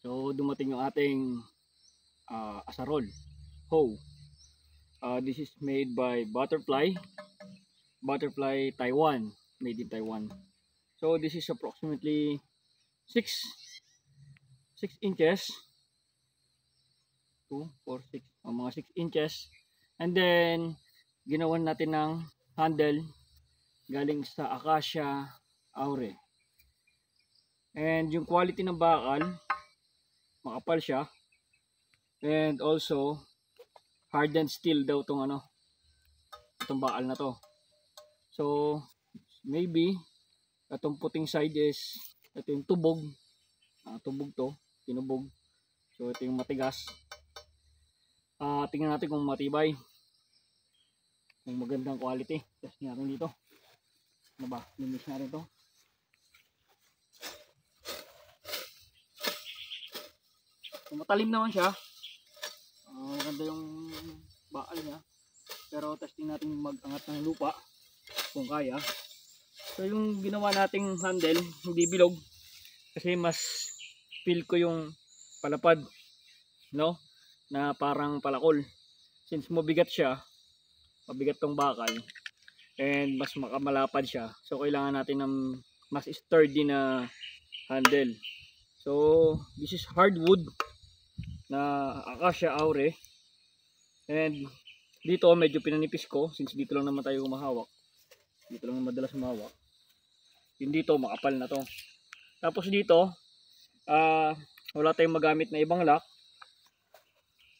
So dumating yung ating asarol, hoe. This is made by Butterfly Taiwan, made in Taiwan. So this is approximately 6 inches, 2, 4, 6, mga 6 inches. And then ginawan natin ng handle galing sa Acacia Aure. And yung quality ng bakal, makapal siya. And also hardened steel daw itong bakal na to. So maybe itong puting side is ito yung tubog. Tubog to, tinubog. So ito yung matigas. Tingnan natin kung matibay, kung magandang quality. Test natin dito. Ano ba? Linis natin to. So, matalim naman siya. Maganda yung bakal niya. Pero testing natin mag-angat ng lupa kung kaya. So yung ginawa nating handle, hindi bilog. Kasi mas feel ko yung palapad, no? Na parang palakol. Since mabigat siya, mabigat tong bakal, and mas makamalapad siya. So kailangan natin ng mas sturdy na handle. So this is hardwood na Acacia Aure. And dito medyo pinanipis ko since dito lang naman tayo humahawak. Dito lang madalas humawak. Yung dito makapal na to. Tapos dito wala tayong magamit na ibang lock.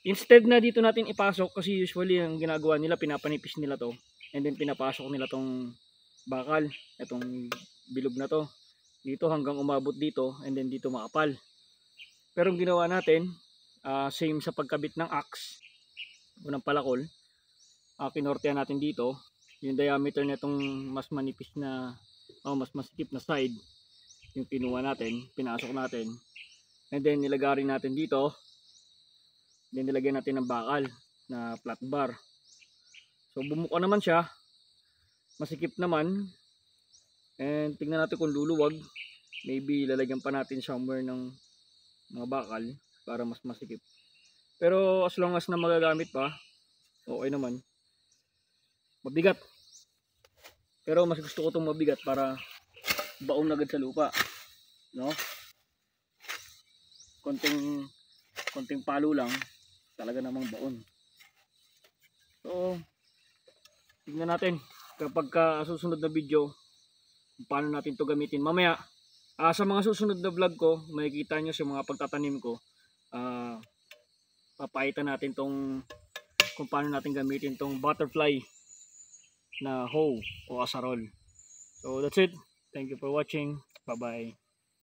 Instead na dito natin ipasok, kasi usually ang ginagawa nila pinapanipis nila to and then pinapasok nila tong bakal, itong bilog na to dito hanggang umabot dito and then dito makapal. Pero ang ginawa natin, same sa pagkabit ng axe o ng palakol, kinortehan natin dito yung diameter na itong mas manipis na mas masikip na side, yung kinuha natin, pinasok natin, and then nilagay natin dito, then nilagyan natin ng bakal na flat bar. So bumuka naman siya, masikip naman, and tingnan natin kung luluwag. Maybe lalagyan pa natin somewhere ng mga bakal para mas masikip. Pero as long as na magagamit pa, okay naman. Mabigat, pero mas gusto ko itong mabigat para baon agad sa lupa, no? Konting palo lang, talaga namang baon. So tingnan natin kapag susunod na video kung paano natin to gamitin mamaya. Sa mga susunod na vlog ko, makikita nyo sa mga pagtatanim ko, papaitan natin kung paano natin gamitin tong Butterfly na hoe o asarol. So that's it. Thank you for watching. Bye bye.